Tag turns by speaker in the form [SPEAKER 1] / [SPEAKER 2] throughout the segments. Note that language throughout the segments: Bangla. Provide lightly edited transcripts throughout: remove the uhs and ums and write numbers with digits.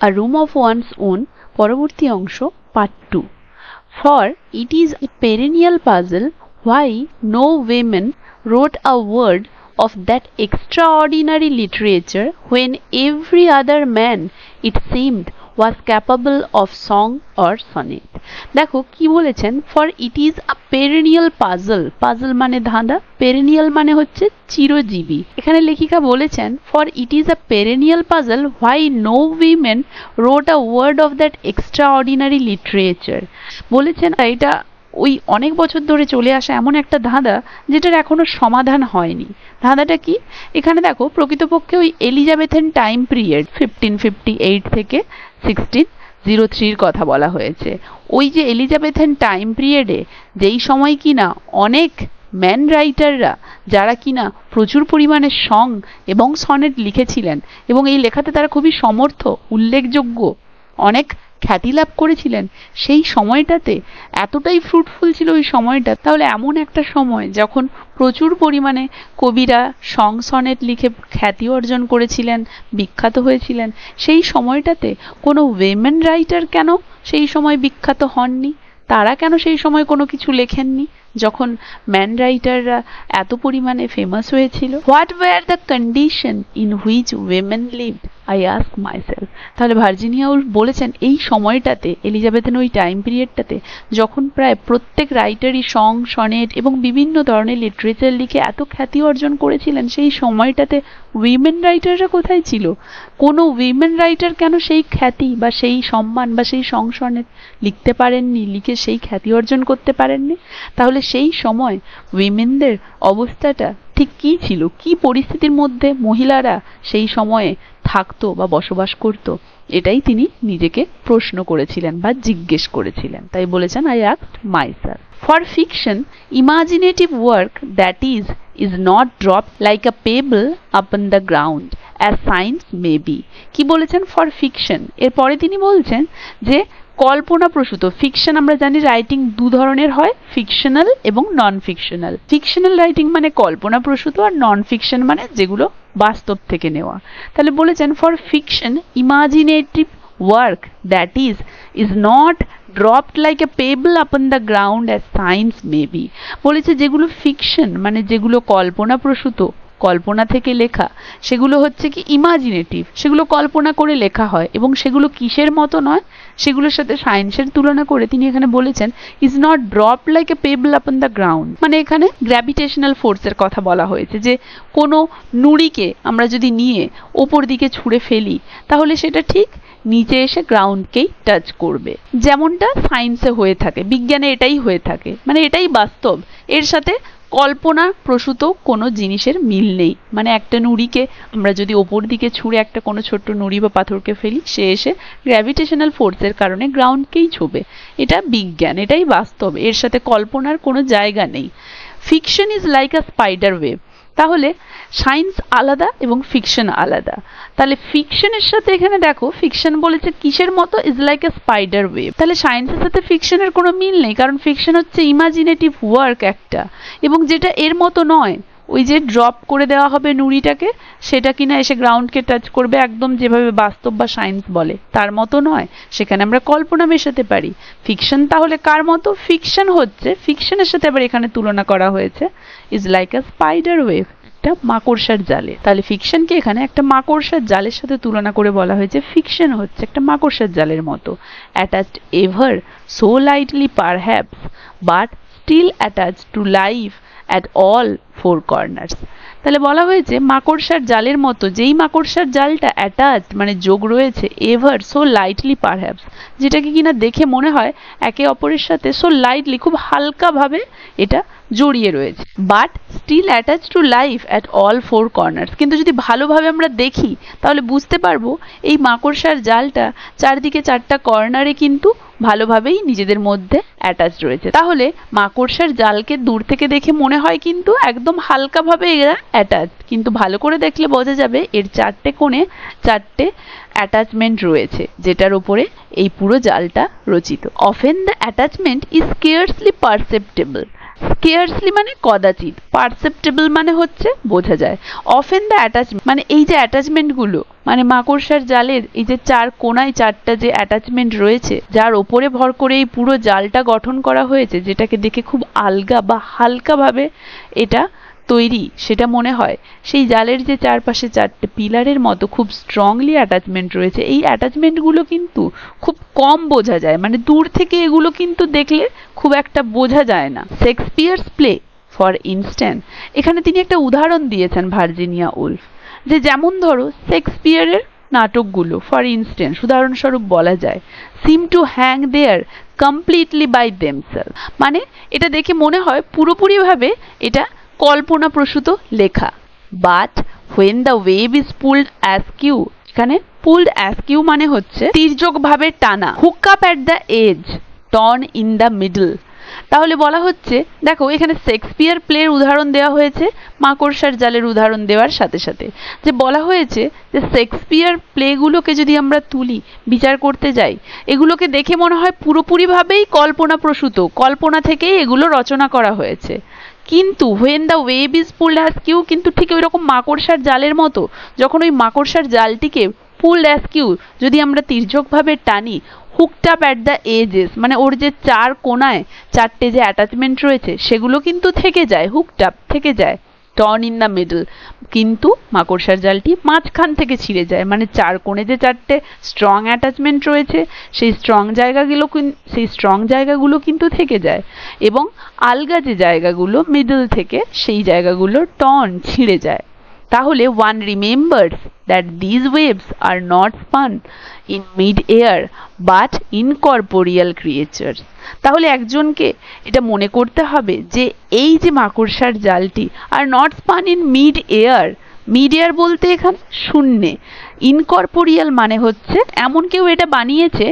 [SPEAKER 1] A room of one's own পরবর্তী অংশ part 2 For it is a perennial puzzle why no women wrote a word of that extraordinary literature when every other man it seemed was capable of song or sonnet. দেখো কি বলেছেন, for it is a perennial puzzle মানে ধাঁধা, perennial মানে হচ্ছে চিরজীবী। এখানে লেখিকা বলেছেন for it is a perennial puzzle why no women wrote a word of that extraordinary literature। বলেছেন এটা ওই অনেক বছর ধরে চলে আসা এমন একটা ধাঁধা যেটার এখনো সমাধান হয়নি। ধাঁধাটা কি? এখানে দেখো প্রকৃতপক্ষে ওই এলিজাবেথেন টাইম পিরিয়ড 1558 থেকে 1603 কথা বলা হয়েছে। ওই যে এলিজাবেথেন টাইম পিরিয়ডে যেই সময় কিনা অনেক ম্যান রাইটাররা যারা কিনা প্রচুর পরিমাণে সং এবং সনেট লিখেছিলেন এবং এই লেখাতে তারা খুবই সমর্থ, উল্লেখযোগ্য, অনেক খ্যাতি লাভ করেছিলেন, সেই সময়টাতে এতটাই ফ্রুটফুল ছিল ওই সময়টা। তাহলে এমন একটা সময় যখন প্রচুর পরিমাণে কবিরা সং সনেট লিখে খ্যাতি অর্জন করেছিলেন, বিখ্যাত হয়েছিলেন, সেই সময়টাতে কোনো উইমেন রাইটার কেন সেই সময় বিখ্যাত হননি? তারা কেন সেই সময় কোনো কিছু লেখেননি যখন ম্যান রাইটাররা এত পরিমাণে ফেমাস হয়েছিল? What were the condition in which women lived I ask myself. তাহলে ভার্জিনিয়া উলফ বলেছেন এই সময়টাতে, এলিজাবেথেন ওই টাইম পিরিয়ডটাতে যখন প্রায় প্রত্যেক রাইটারই সং সনেট এবং বিভিন্ন ধরনের লিটারেচার লিখে এত খ্যাতি অর্জন করেছিলেন, সেই সময়টাতে উইমেন রাইটাররা কোথায় ছিল? কোনো উইমেন রাইটার কেন সেই খ্যাতি বা সেই সম্মান বা সেই সং সনেট লিখতে পারেননি, লিখে সেই খ্যাতি অর্জন করতে পারেননি? তাহলে সেই সময় উইমেনদের অবস্থাটা ঠিক কী ছিল? কি পরিস্থিতির মধ্যে মহিলারা সেই সময়ে থাকতো বা বসবাস করত? এটাই তিনি নিজেকে প্রশ্ন করেছিলেন বা জিজ্ঞেস করেছিলেন। তাই বলেছেন I asked myself. For fiction imaginative work that is not dropped like a pebble upon the ground as science may be। কি বলেছেন? For fiction. এরপরে তিনি বলছেন যে কল্পনা প্রসূত, ফিকশন আমরা জানি রাইটিং দু ধরনের হয়, ফিকশনাল এবং নন ফিকশনাল। ফিকশনাল রাইটিং মানে কল্পনা প্রসূত, আর নন ফিকশন মানে যেগুলো বাস্তব থেকে নেওয়া। তাহলে বলেছেন for fiction imaginative work that is not dropped like a pebble upon the ground as science may be। বলেছে যেগুলো ফিকশন মানে যেগুলো কল্পনা প্রসূত, কল্পনা থেকে লেখা, সেগুলো হচ্ছে কি ইমাজিনেটিভ, সেগুলো কল্পনা করে লেখা হয় এবং সেগুলো কিসের মতো নয়, সেগুলোর সাথে সায়েন্সের তুলনা করে তিনি এখানে বলেছেন is not drop like a payable upon the ground. মানে এখানে গ্র্যাভিটেশনাল ফোর্সের কথা বলা হয়েছে, যে কোনো নুড়িকে আমরা যদি নিয়ে ওপর দিকে ছুঁড়ে ফেলি তাহলে সেটা ঠিক নিচে এসে গ্রাউন্ডকেই টাচ করবে, যেমনটা সায়েন্সে হয়ে থাকে, বিজ্ঞানে এটাই হয়ে থাকে, মানে এটাই বাস্তব। এর সাথে কল্পনা প্রসূত কোনো জিনিসের মিল নেই। মানে একটা নুড়িকে আমরা যদি ওপর দিকে ছুঁড়ে একটা কোনো ছোট্ট নুড়ি বা পাথরকে ফেলি, সে এসে গ্র্যাভিটেশনাল ফোর্সের কারণে গ্রাউন্ডকেই ছোবে। এটা বিজ্ঞান, এটাই বাস্তব, এর সাথে কল্পনার কোনো জায়গা নেই। Fiction is like a spider web. তাহলে সায়েন্স আলাদা এবং ফিকশন আলাদা। তাহলে ফিকশনের সাথে এখানে দেখো ফিকশন বলেছে কিসের মতো, is like a spider web. তাহলে সায়েন্সের সাথে ফিকশনের কোনো মিল নেই, কারণ ফিকশন হচ্ছে ইমাজিনেটিভ ওয়ার্ক একটা, এবং যেটা এর মতো নয়, ওই যে ড্রপ করে দেওয়া হবে নুড়িটাকে, সেটা কিনা এসে গ্রাউন্ডকে টাচ করবে একদম যেভাবে বাস্তব বা সায়েন্স বলে তার মতো নয়, সেখানে আমরা কল্পনা মেশাতে পারি। ফিকশন তাহলে কার মতো? ফিকশন হচ্ছে, ফিকশনের সাথে আবার এখানে তুলনা করা হয়েছে is like a spider web, একটা মাকড়সার জালে। তাহলে ফিকশনকে এখানে একটা মাকড়সার জালের সাথে তুলনা করে বলা হয়েছে ফিকশন হচ্ছে একটা মাকড়সার জালের মতো। Attached ever so lightly perhaps but still attached to life at all four corners। তাহলে বলা হয়েছে মাকড়সার জালের মতো, যেই মাকড়সার জালটা অ্যাটাচড মানে যোগ রয়েছে, এভার সো লাইটলি পারহ্যাপস, যেটাকে কিনা দেখে মনে হয় একে অপরের সাথে সো লাইটলি খুব হালকাভাবে এটা জড়িয়ে রয়েছে, but still attach to life at all four corners. কিন্তু যদি ভালোভাবে আমরা দেখি তাহলে বুঝতে পারবো এই মাকড়সার জালটা চারদিকে চারটা কর্নারে কিন্তু ভালোভাবেই নিজেদের মধ্যে অ্যাটাচ রয়েছে। তাহলে মাকড়সার জালকে দূর থেকে দেখে মনে হয় কিন্তু একদম হালকাভাবে এরা অ্যাটাচ, কিন্তু ভালো করে দেখলে বোঝা যাবে এর চারটে কোণে চারটে অ্যাটাচমেন্ট রয়েছে, যেটার উপরে এই পুরো জালটা রচিত। Often the attachment is scarcely perceptible scarcely মানে কদাচিৎ, পারসেপ্টেবল মানে হচ্ছে বোঝা যায়, অফেন দ্য অ্যাটাচমেন্ট মানে এই যে অ্যাটাচমেন্টগুলো, মানে মাকড়সার জালের এই যে চার কোনায় চারটা যে অ্যাটাচমেন্ট রয়েছে, যার ওপরে ভর করে এই পুরো জালটা গঠন করা হয়েছে, যেটাকে দেখে খুব আলগা বা হালকাভাবে এটা তৈরি সেটা মনে হয়, সেই জালের যে চারপাশে চারটে পিলারের মতো খুব স্ট্রংলি অ্যাটাচমেন্ট রয়েছে, এই অ্যাটাচমেন্টগুলো কিন্তু খুব কম বোঝা যায়, মানে দূর থেকে এগুলো কিন্তু দেখলে খুব একটা বোঝা যায় না। শেক্সপিয়ারস প্লে ফর ইনস্ট্যান্স, এখানে তিনি একটা উদাহরণ দিয়েছেন ভার্জিনিয়া উলফ, যে যেমন ধরো শেক্সপিয়ারের নাটকগুলো ফর ইনস্ট্যান্স উদাহরণস্বরূপ বলা যায় seem to hang there completely by themselves, মানে এটা দেখে মনে হয় পুরোপুরিভাবে এটা কল্পনাপ্রসূত লেখা। But when the wave is pulled askew, এখানে পুলড অ্যাসকিউ মানে হচ্ছে তির্যকভাবে টানা, hook up at the edge, torn in the middle. তাহলে বলা হচ্ছে, দেখো এখানে শেক্সপিয়ার প্লের উদাহরণ দেওয়া হয়েছে মাকড়সার জালের উদাহরণ দেওয়ার সাথে সাথে, যে বলা হয়েছে যে শেক্সপিয়ার প্লেগুলোকে যদি আমরা তুলি বিচার করতে যাই, এগুলোকে দেখে মনে হয় পুরোপুরিভাবেই কল্পনাপ্রসূত, কল্পনা থেকেই এগুলো রচনা করা হয়েছে। কিন্তু when the wave is pulled askew, কিন্তু ঠিক ওই রকম মাকড়সার জালের মতো যখন ওই মাকড়সার জালটিকে পুলড অ্যাসকিউ যদি আমরা তির্যকভাবে টানি, hooked up at the edges মানে ওর যে চার কোনায় চারটে যে অ্যাটাচমেন্ট রয়েছে সেগুলো কিন্তু থেকে যায়, হুকড আপ থেকে যায়, টর্ন ইন দ্য মিডল, কিন্তু মাকড়সার জালটি মাঝখান থেকে ছিঁড়ে যায়, মানে চার কোণে যে চারটে স্ট্রং অ্যাটাচমেন্ট রয়েছে সেই স্ট্রং জায়গাগুলো কিন্তু থেকে যায়, এবং আলগা যে জায়গাগুলো মিডল থেকে সেই জায়গাগুলো টর্ন ছিঁড়ে যায়। তাহলে one remembers that these waves are not spun in mid-air but incorporeal creatures. তাহলে একজনকে এটা মনে করতে হবে যে এই যে মাকড়সার জালটি are not spun in mid air, mid air বলতে এখানে শূন্যে, ইনকর্পোরিয়াল মানে হচ্ছে এমন কেউ এটা বানিয়েছে,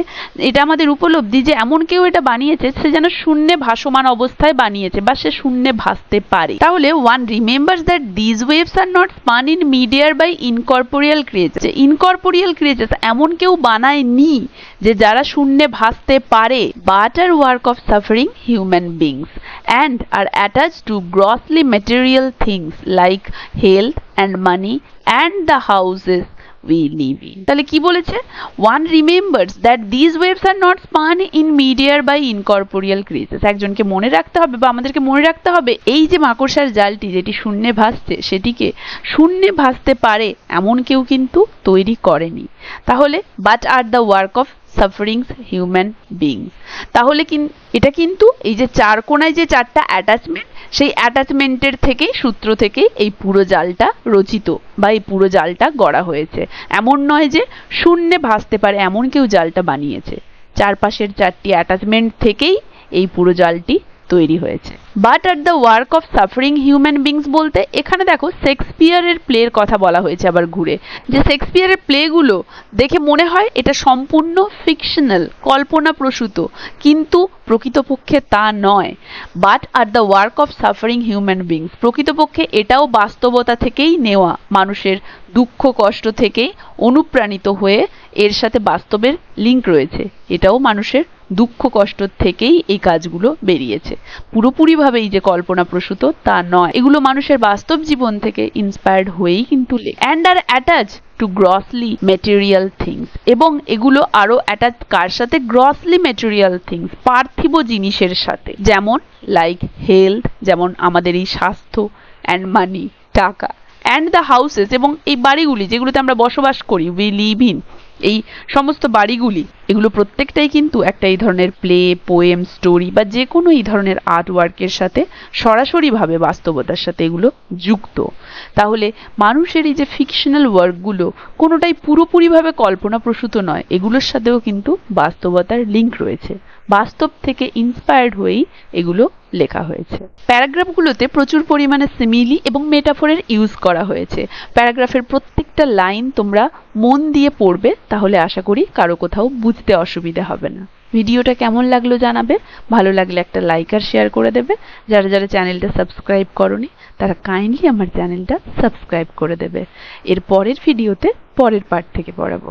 [SPEAKER 1] এটা আমাদের উপলব্ধি যে এমন কেউ এটা বানিয়েছে সে যেন শূন্যে ভাসমান অবস্থায় বানিয়েছে বা সে শূন্যে ভাসতে পারে। তাহলে one remembers that these waves are not spun in mid air by incorporeal creatures, incorporeal creatures এমন কেউ বানায়নি যে যারা শূন্যে ভাসতে পারে, but are work of suffering human beings and are attached to grossly material things like health and money and the houses we live in. তাহলে কি বলেছে, one remembers that these waves are not spun in mid-air by incorporeal creatures, একজনকে মনে রাখতে হবে বা আমাদেরকে মনে রাখতে হবে এই যে মাকড়সার জালটি যেটি শূন্যে ভাসছে সেটিকে শূন্যে ভাসতে পারে এমন কেউ কিন্তু তৈরি করেনি। তাহলে but are the work of sufferings human beings, তাহলে এটা কিন্তু এই যে চার কোণায় যে চারটা অ্যাটাচমেন্ট সেই অ্যাটাচমেন্টের থেকেই সূত্র থেকেই এই পুরো জালটা রচিত বা এই পুরো জালটা গড়া হয়েছে, এমন নয় যে শূন্যে ভাসতে পারে এমন কেউ জালটা বানিয়েছে, চারপাশের চারটি অ্যাটাচমেন্ট থেকেই এই পুরো জালটি তৈরি হয়েছে। But are the work of suffering human beings বলতে এখানে দেখো শেক্সপিয়ারের প্লের কথা বলা হয়েছে আবার ঘুরে, যে শেক্সপিয়ারের প্লেগুলো দেখে মনে হয় এটা সম্পূর্ণ ফিকশনাল, কল্পনাপ্রসূত, কিন্তু প্রকৃতপক্ষে তা নয়। But are the work of suffering human beings, প্রকৃতপক্ষে এটাও বাস্তবতা থেকেই নেওয়া, মানুষের দুঃখ কষ্ট থেকেই অনুপ্রাণিত হয়ে এর সাথে বাস্তবের লিঙ্ক রয়েছে, এটাও মানুষের দুঃখ কষ্ট থেকেই এই কাজগুলো বেরিয়েছে, পুরোপুরিভাবেই যে কল্পনাপ্রসূত তা নয়, এগুলো মানুষের বাস্তব জীবন থেকে ইন্সপায়ার্ড হয়েই কিন্তু and are attach to grossly material things, এবং এগুলো আরো অ্যাটাচ কার সাথে, গ্রসলি ম্যাটেরিয়াল থিংস, পার্থিব জিনিসের সাথে, যেমন লাইক হেলথ, যেমন আমাদের এই স্বাস্থ্য, অ্যান্ড মানি, টাকা, অ্যান্ড দ্য হাউসেস, এবং এই বাড়িগুলি যেগুলোতে আমরা বসবাস করি, উই লিভ ইন, এই সমস্ত বাড়িগুলি, এগুলো প্রত্যেকটাই কিন্তু একটা এই ধরনের প্লে, পোয়েম, স্টোরি বা যে কোনো এই ধরনের আর্ট ওয়ার্কের সাথে সরাসরিভাবে বাস্তবতার সাথে এগুলো যুক্ত। তাহলে মানুষের এই যে ফিকশনাল ওয়ার্কগুলো কোনোটাই পুরোপুরিভাবে কল্পনাপ্রসূত নয়, এগুলোর সাথেও কিন্তু বাস্তবতার লিঙ্ক রয়েছে, বাস্তব থেকে ইন্সপায়ার্ড হয়েই এগুলো লেখা হয়েছে। প্যারাগ্রাফগুলোতে প্রচুর পরিমাণে সিমিলি এবং মেটাফোরের ইউজ করা হয়েছে। প্যারাগ্রাফের প্রত্যেকটা লাইন তোমরা মন দিয়ে পড়বে, তাহলে আশা করি কারো কোথাও বুঝতে অসুবিধা হবে না। ভিডিওটা কেমন লাগলো জানাবে, ভালো লাগলে একটা লাইক আর শেয়ার করে দেবে। যারা যারা চ্যানেলটা সাবস্ক্রাইব করনি তারা কাইন্ডলি আমার চ্যানেলটা সাবস্ক্রাইব করে দেবে। এর পরের ভিডিওতে পরের পার্ট থেকে পড়াবো।